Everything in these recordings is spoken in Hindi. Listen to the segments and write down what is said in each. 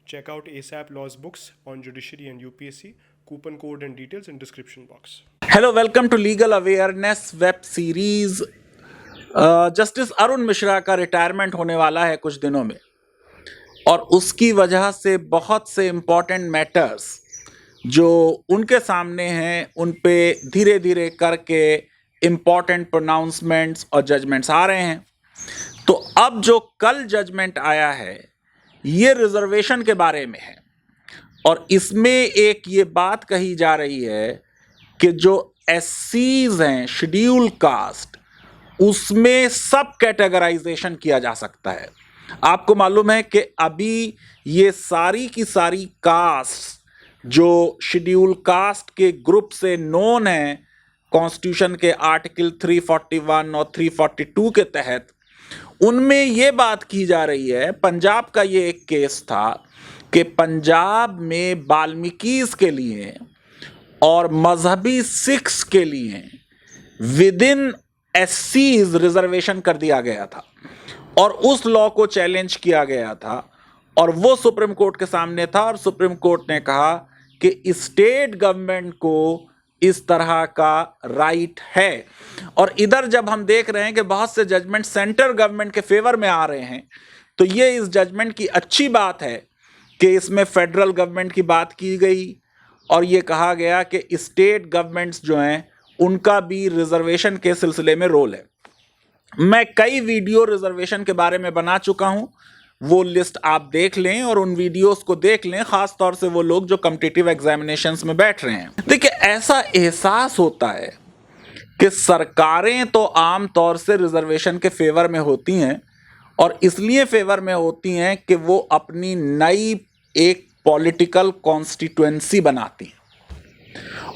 Check out ASAP Law's books on judiciary and UPSC. Coupon code and details in description box. Hello, welcome to legal awareness web series. Justice Arun Mishra का रिटायरमेंट होने वाला है कुछ दिनों में, और उसकी वजह से बहुत से इम्पॉर्टेंट मैटर्स जो उनके सामने हैं उन पे धीरे धीरे करके इम्पॉर्टेंट प्रोनाउंसमेंट्स और जजमेंट्स आ रहे हैं। तो अब जो कल जजमेंट आया है ये रिजर्वेशन के बारे में है, और इसमें एक ये बात कही जा रही है कि जो एससीज हैं, शेड्यूल कास्ट, उसमें सब कैटेगराइजेशन किया जा सकता है। आपको मालूम है कि अभी ये सारी की सारी कास्ट जो शेड्यूल कास्ट के ग्रुप से नोन है कॉन्स्टिट्यूशन के आर्टिकल 341 और 342 के तहत, उनमें ये बात की जा रही है। पंजाब का ये एक केस था कि पंजाब में वाल्मीकिस के लिए और मजहबी सिख्स के लिए विद इन एससीज रिजर्वेशन कर दिया गया था, और उस लॉ को चैलेंज किया गया था, और वो सुप्रीम कोर्ट के सामने था। और सुप्रीम कोर्ट ने कहा कि स्टेट गवर्नमेंट को इस तरह का राइट है। और इधर जब हम देख रहे हैं कि बहुत से जजमेंट सेंट्रल गवर्नमेंट के फेवर में आ रहे हैं, तो ये इस जजमेंट की अच्छी बात है कि इसमें फेडरल गवर्नमेंट की बात की गई और ये कहा गया कि स्टेट गवर्नमेंट्स जो हैं उनका भी रिजर्वेशन के सिलसिले में रोल है। मैं कई वीडियो रिजर्वेशन के बारे में बना चुका हूं, वो लिस्ट आप देख लें और उन वीडियोस को देख लें, खास तौर से वो लोग जो कॉम्पिटिटिव एग्जामिनेशंस में बैठ रहे हैं। देखिए, ऐसा एहसास होता है कि सरकारें तो आम तौर से रिजर्वेशन के फेवर में होती हैं, और इसलिए फेवर में होती हैं कि वो अपनी नई एक पॉलिटिकल कॉन्स्टिट्यूएंसी बनाती है।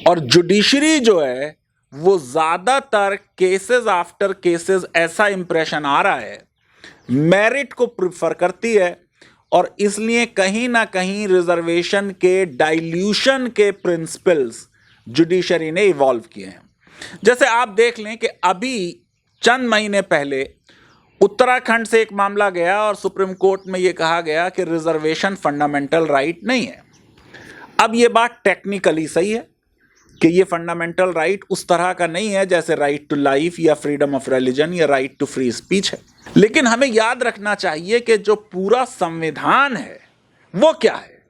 और जुडिशरी जो है वो ज़्यादातर केसेस आफ्टर केसेस ऐसा इंप्रेशन आ रहा है मेरिट को प्रिफर करती है, और इसलिए कहीं ना कहीं रिजर्वेशन के डाइल्यूशन के प्रिंसिपल्स जुडिशरी ने इवॉल्व किए हैं। जैसे आप देख लें कि अभी चंद महीने पहले उत्तराखंड से एक मामला गया और सुप्रीम कोर्ट में यह कहा गया कि रिजर्वेशन फंडामेंटल राइट नहीं है। अब यह बात टेक्निकली सही है कि यह फंडामेंटल राइट उस तरह का नहीं है जैसे राइट टू लाइफ या फ्रीडम ऑफ रिलीजन या राइट टू फ्री स्पीच है। लेकिन हमें याद रखना चाहिए कि जो पूरा संविधान है वो क्या है।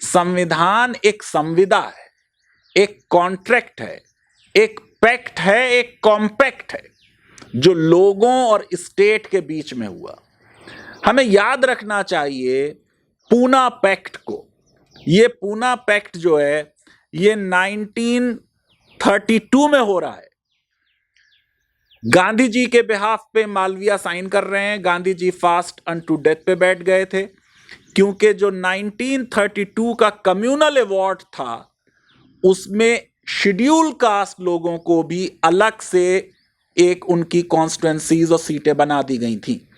संविधान एक संविदा है, एक कॉन्ट्रैक्ट है, एक पैक्ट है, एक कॉम्पैक्ट है जो लोगों और स्टेट के बीच में हुआ। हमें याद रखना चाहिए पूना पैक्ट को। ये पूना पैक्ट जो है ये 1932 में हो रहा है। गांधी जी के बिहाफ पे मालवीय साइन कर रहे हैं। Gandhi ji fast unto death पे बैठ गए थे, क्योंकि जो 1932 का कम्युनल अवार्ड था उसमें शेड्यूल कास्ट लोगों को भी अलग से एक उनकी कॉन्स्टिट्यूएंसीज और सीटें बना दी गई थी।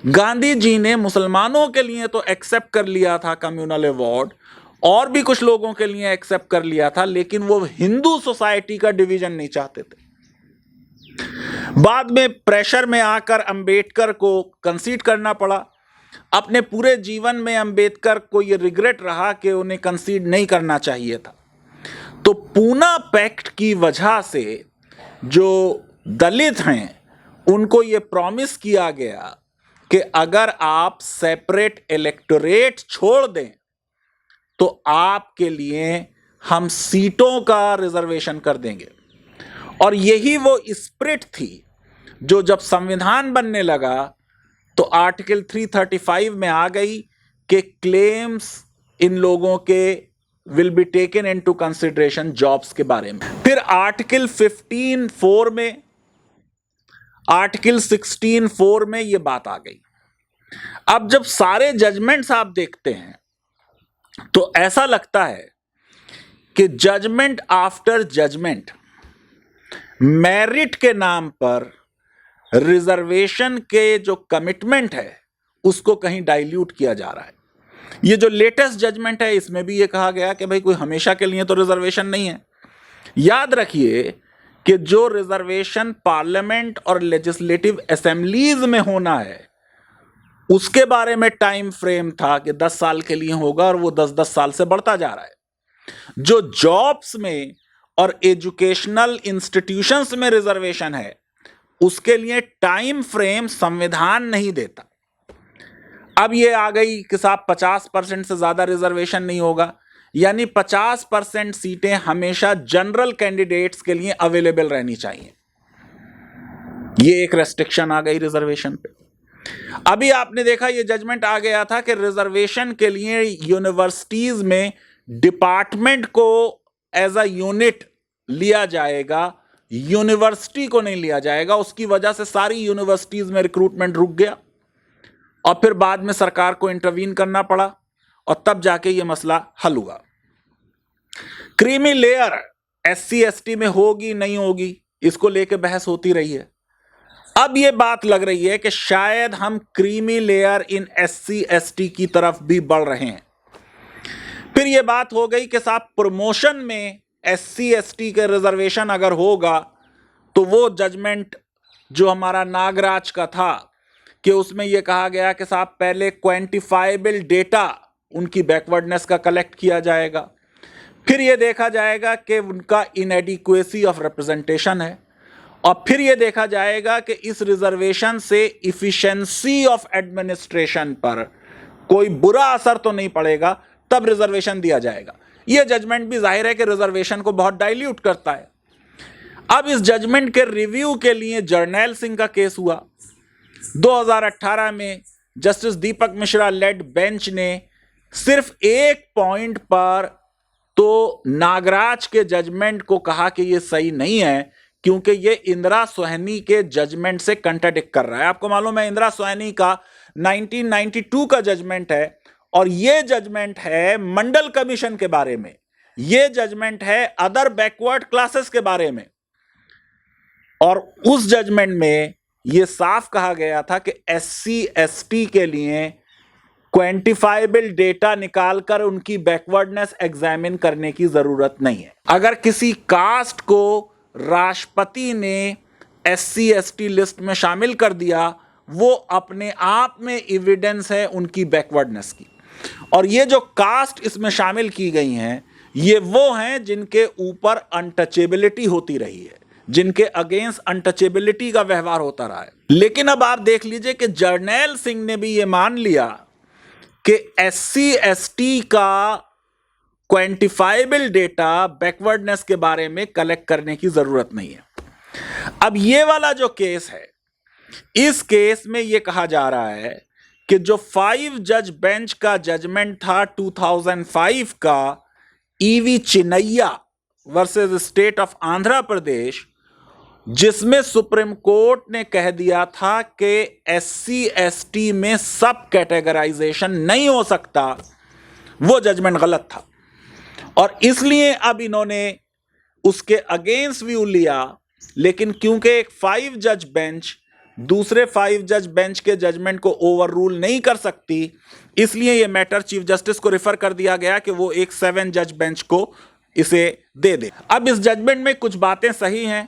गांधी जी ने मुसलमानों के लिए तो एक्सेप्ट कर लिया था कम्युनल अवार्ड, और भी कुछ लोगों के लिए एक्सेप्ट कर लिया था, लेकिन वो हिंदू सोसाइटी का डिवीजन नहीं चाहते थे। बाद में प्रेशर में आकर अंबेडकर को कंसीड करना पड़ा। अपने पूरे जीवन में अंबेडकर को यह रिग्रेट रहा कि उन्हें कंसीड नहीं करना चाहिए था। तो पूना पैक्ट की वजह से जो दलित हैं उनको ये प्रॉमिस किया गया कि अगर आप सेपरेट इलेक्टोरेट छोड़ दें तो आपके लिए हम सीटों का रिजर्वेशन कर देंगे। और यही वो स्पिरिट थी जो जब संविधान बनने लगा तो आर्टिकल 335 में आ गई कि क्लेम्स इन लोगों के will be taken into consideration jobs के बारे में। फिर आर्टिकल 15(4) में, आर्टिकल 16(4) में यह बात आ गई। अब जब सारे जजमेंट्स आप देखते हैं तो ऐसा लगता है कि जजमेंट आफ्टर जजमेंट मेरिट के नाम पर रिजर्वेशन के जो कमिटमेंट है उसको कहीं डाइल्यूट किया जा रहा है। ये जो लेटेस्ट जजमेंट है इसमें भी ये कहा गया कि भाई कोई हमेशा के लिए तो रिजर्वेशन नहीं है। याद रखिए कि जो रिजर्वेशन पार्लियामेंट और लेजिस्लेटिव असेंबलीज में होना है उसके बारे में टाइम फ्रेम था कि 10 साल के लिए होगा और वो 10-10 साल से बढ़ता जा रहा है। जो जॉब्स में और एजुकेशनल इंस्टीट्यूशंस में रिजर्वेशन है उसके लिए टाइम फ्रेम संविधान नहीं देता। अब ये आ गई कि साहब 50% से ज्यादा रिजर्वेशन नहीं होगा, यानी 50% सीटें हमेशा जनरल कैंडिडेट्स के लिए अवेलेबल रहनी चाहिए। ये एक रेस्ट्रिक्शन आ गई रिजर्वेशन पे। अभी आपने देखा ये जजमेंट आ गया था कि रिजर्वेशन के लिए यूनिवर्सिटीज में डिपार्टमेंट को एज अ यूनिट लिया जाएगा, यूनिवर्सिटी को नहीं लिया जाएगा। उसकी वजह से सारी यूनिवर्सिटीज में रिक्रूटमेंट रुक गया और फिर बाद में सरकार को इंटरवीन करना पड़ा और तब जाके ये मसला हल हुआ। क्रीमी लेयर SC ST में होगी नहीं होगी इसको लेके बहस होती रही है। अब ये बात लग रही है कि शायद हम creamy layer in SC ST की तरफ भी बढ़ रहे हैं। फिर ये बात हो गई कि साहब प्रमोशन में SC ST के रिजर्वेशन अगर होगा तो वो जजमेंट जो हमारा नागराज का था कि उसमें यह कहा गया कि साहब पहले क्वांटिफाइबल डेटा उनकी बैकवर्डनेस का कलेक्ट किया जाएगा, फिर यह देखा जाएगा कि उनका इनएडिक्वेसी ऑफ रिप्रेजेंटेशन है, और फिर यह देखा जाएगा कि इस रिजर्वेशन से इफिशिएंसी ऑफ एडमिनिस्ट्रेशन पर कोई बुरा असर तो नहीं पड़ेगा, तब रिजर्वेशन दिया जाएगा। यह जजमेंट भी जाहिर है कि रिजर्वेशन को बहुत डाइल्यूट करता है। अब इस जजमेंट के रिव्यू के लिए जर्नैल सिंह का केस हुआ 2018 में। जस्टिस दीपक मिश्रा लेड बेंच ने सिर्फ एक पॉइंट पर तो नागराज के जजमेंट को कहा कि यह सही नहीं है, क्योंकि यह इंदिरा सोहनी के जजमेंट से कंट्राडिक्ट कर रहा है। आपको मालूम है इंदिरा सोहनी का 1992 का जजमेंट है और यह जजमेंट है मंडल कमीशन के बारे में, यह जजमेंट है अदर बैकवर्ड क्लासेस के बारे में। और उस जजमेंट में यह साफ कहा गया था कि SC ST के लिए क्वांटिफाइबल डेटा निकालकर उनकी बैकवर्डनेस एग्जामिन करने की जरूरत नहीं है। अगर किसी कास्ट को राष्ट्रपति ने SC ST लिस्ट में शामिल कर दिया, वो अपने आप में एविडेंस है उनकी बैकवर्डनेस की। और ये जो कास्ट इसमें शामिल की गई हैं, ये वो हैं जिनके ऊपर अनटचेबिलिटी होती रही है, जिनके अगेंस्ट अनटचेबिलिटी का व्यवहार होता रहा है। लेकिन अब आप देख लीजिए कि जर्नैल सिंह ने भी ये मान लिया कि SC ST का क्वांटिफाइबल डेटा बैकवर्डनेस के बारे में कलेक्ट करने की जरूरत नहीं है। अब ये वाला जो केस है, इस केस में यह कहा जा रहा है कि जो 5 जज बेंच का जजमेंट था 2005 का, EV Chinnaiah versus state of Andhra Pradesh, जिसमें सुप्रीम कोर्ट ने कह दिया था कि SC ST में सब कैटेगराइजेशन नहीं हो सकता, वो जजमेंट गलत था। और इसलिए अब इन्होंने उसके अगेंस्ट व्यू लिया। लेकिन क्योंकि एक 5 जज बेंच दूसरे 5 जज बेंच के जजमेंट को ओवर रूल नहीं कर सकती, इसलिए यह मैटर चीफ जस्टिस को रेफर कर दिया गया कि वो एक 7 जज बेंच को इसे दे दे। अब इस जजमेंट में कुछ बातें सही हैं,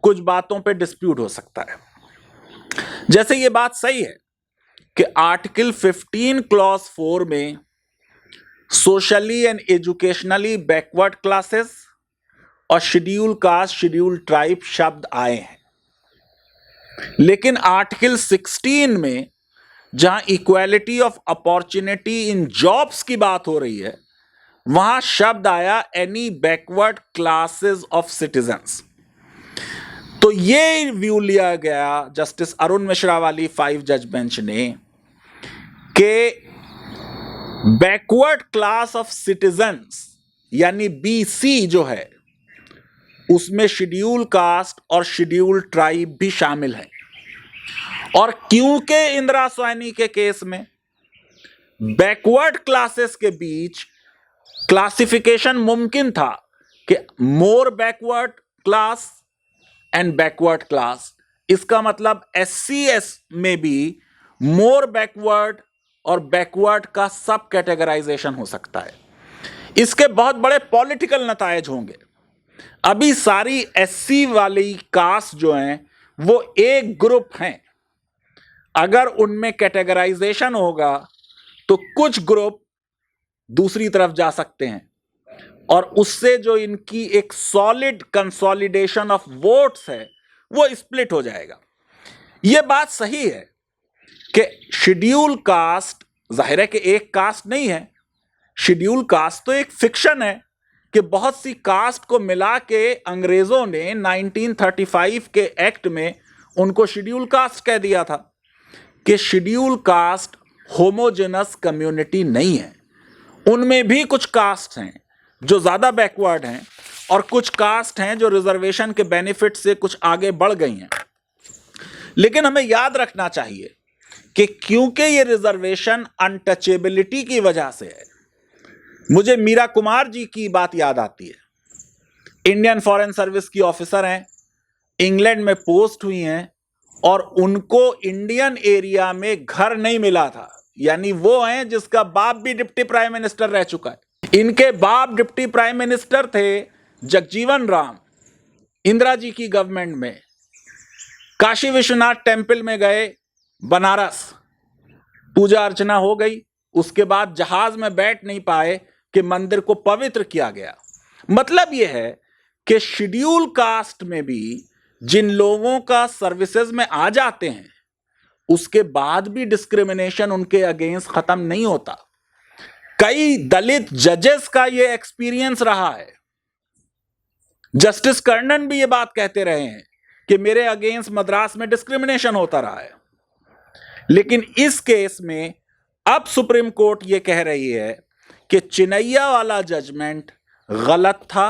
कुछ बातों पे डिस्प्यूट हो सकता है। जैसे ये बात सही है कि आर्टिकल 15 क्लॉज 4 में socially and educationally backward classes और शेड्यूल कास्ट शेड्यूल ट्राइब शब्द आए हैं, लेकिन आर्टिकल 16 में जहां equality of opportunity in jobs की बात हो रही है, वहां शब्द आया any backward classes of citizens. तो ये व्यू लिया गया जस्टिस अरुण मिश्रा वाली 5 जज बेंच ने कि बैकवर्ड क्लास ऑफ सिटीजन्स यानी BC जो है, उसमें शेड्यूल कास्ट और शेड्यूल ट्राइब भी शामिल है। और क्योंकि इंदिरा सोहनी के केस में बैकवर्ड क्लासेस के बीच क्लासिफिकेशन मुमकिन था कि more backward class and backward class, इसका मतलब SCS में भी मोर बैकवर्ड और बैकवर्ड का सब कैटेगराइजेशन हो सकता है। इसके बहुत बड़े पॉलिटिकल नतायज होंगे। अभी सारी SC वाली कास्ट जो हैं वो एक ग्रुप हैं, अगर उनमें कैटेगराइजेशन होगा तो कुछ ग्रुप दूसरी तरफ जा सकते हैं और उससे जो इनकी एक सॉलिड कंसोलिडेशन ऑफ वोट्स है वो स्प्लिट हो जाएगा। यह बात सही है कि शेड्यूल कास्ट जाहिर है कि एक कास्ट नहीं है, शेड्यूल कास्ट तो एक फिक्शन है कि बहुत सी कास्ट को मिला के अंग्रेजों ने 1935 के एक्ट में उनको शेड्यूल कास्ट कह दिया था कि शेड्यूल कास्ट होमोजेनस कम्युनिटी नहीं है। उनमें भी कुछ कास्ट हैं जो ज़्यादा बैकवर्ड हैं और कुछ कास्ट हैं जो रिजर्वेशन के बेनिफिट से कुछ आगे बढ़ गई हैं। लेकिन हमें याद रखना चाहिए कि क्योंकि ये रिजर्वेशन अनटचेबिलिटी की वजह से है, मुझे मीरा कुमार जी की बात याद आती है। इंडियन फॉरेन सर्विस की ऑफिसर हैं, इंग्लैंड में पोस्ट हुई हैं और उनको इंडियन एरिया में घर नहीं मिला था। यानी वो हैं जिसका बाप भी डिप्टी प्राइम मिनिस्टर रह चुका है। इनके बाप डिप्टी प्राइम मिनिस्टर थे जगजीवन राम, इंदिरा जी की गवर्नमेंट में। काशी विश्वनाथ टेम्पल में गए, बनारस, पूजा अर्चना हो गई, उसके बाद जहाज में बैठ नहीं पाए कि मंदिर को पवित्र किया गया। मतलब यह है कि शेड्यूल कास्ट में भी जिन लोगों का सर्विसेज में आ जाते हैं उसके बाद भी डिस्क्रिमिनेशन उनके अगेंस्ट खत्म नहीं होता। कई दलित जजेस का यह एक्सपीरियंस रहा है। जस्टिस कर्णन भी यह बात कहते रहे हैं कि मेरे अगेंस्ट मद्रास में डिस्क्रिमिनेशन होता रहा है। लेकिन इस केस में अब सुप्रीम कोर्ट यह कह रही है कि चिनैया वाला जजमेंट गलत था।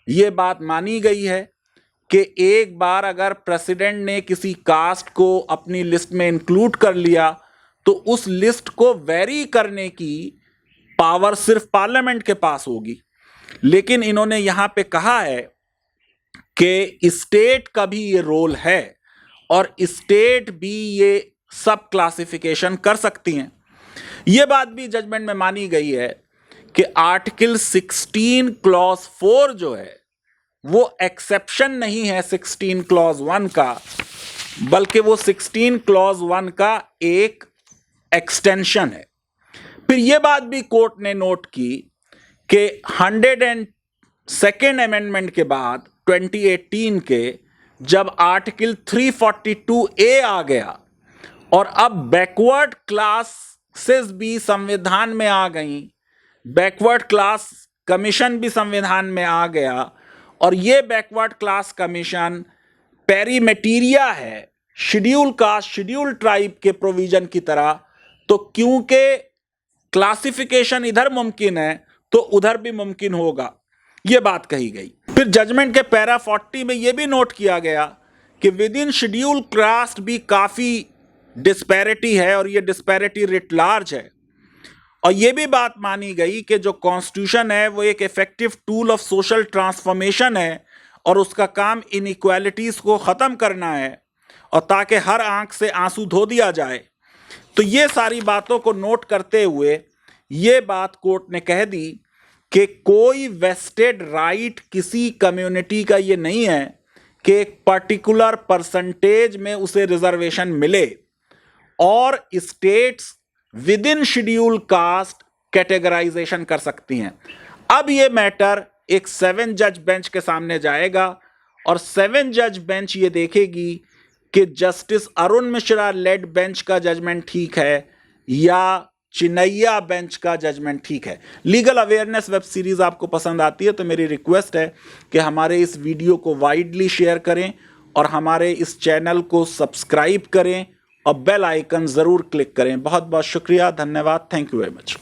यह बात मानी गई है कि एक बार अगर प्रेसिडेंट ने किसी कास्ट को अपनी लिस्ट में इंक्लूड कर लिया तो उस लिस्ट को वेरी करने की पावर सिर्फ पार्लियामेंट के पास होगी। लेकिन इन्होंने यहां पे कहा है कि स्टेट का भी ये रोल है और स्टेट भी ये सब क्लासिफिकेशन कर सकती हैं। यह बात भी जजमेंट में मानी गई है कि आर्टिकल 16 क्लॉज 4 जो है वो एक्सेप्शन नहीं है 16 क्लॉज 1 का, बल्कि वो 16 क्लॉज 1 का एक एक्सटेंशन है। फिर यह बात भी कोर्ट ने नोट की कि 102nd अमेंडमेंट के बाद 2018 के जब आर्टिकल 342A आ गया और अब बैकवर्ड क्लासेस भी संविधान में आ गई, बैकवर्ड क्लास कमीशन भी संविधान में आ गया और ये बैकवर्ड क्लास कमीशन पेरीमेटीरिया है शेड्यूल कास्ट, शेड्यूल ट्राइब के प्रोविजन की तरह। तो क्योंकि क्लासिफिकेशन इधर मुमकिन है तो उधर भी मुमकिन होगा, यह बात कही गई। फिर जजमेंट के पैरा 40 में यह भी नोट किया गया कि विद इन शेड्यूल कास्ट भी काफी डिस्पैरिटी है और यह डिस्पैरिटी रिट लार्ज है। और यह भी बात मानी गई कि जो कॉन्स्टिट्यूशन है वो एक effective tool of social transformation है और उसका काम इनइक्वालिटीज को खत्म करना है और ताकि हर आंख से आंसू धो दिया जाए। तो ये सारी बातों को नोट करते हुए ये बात कोर्ट ने कह दी कि कोई वेस्टेड राइट किसी कम्युनिटी का ये नहीं है कि एक पर्टिकुलर परसेंटेज में उसे रिजर्वेशन मिले और states within schedule caste categorisation कर सकती हैं। अब ये मैटर एक 7 जज बेंच के सामने जाएगा और 7 जज बेंच ये देखेगी कि justice Arun Mishra led bench का जजमेंट ठीक है या चिनैया बेंच का जजमेंट ठीक है। लीगल अवेयरनेस वेब सीरीज आपको पसंद आती है तो मेरी रिक्वेस्ट है कि हमारे इस वीडियो को वाइडली शेयर करें और हमारे इस चैनल को सब्सक्राइब करें और बेल आइकन जरूर क्लिक करें। बहुत बहुत शुक्रिया, धन्यवाद, थैंक यू वेरी मच।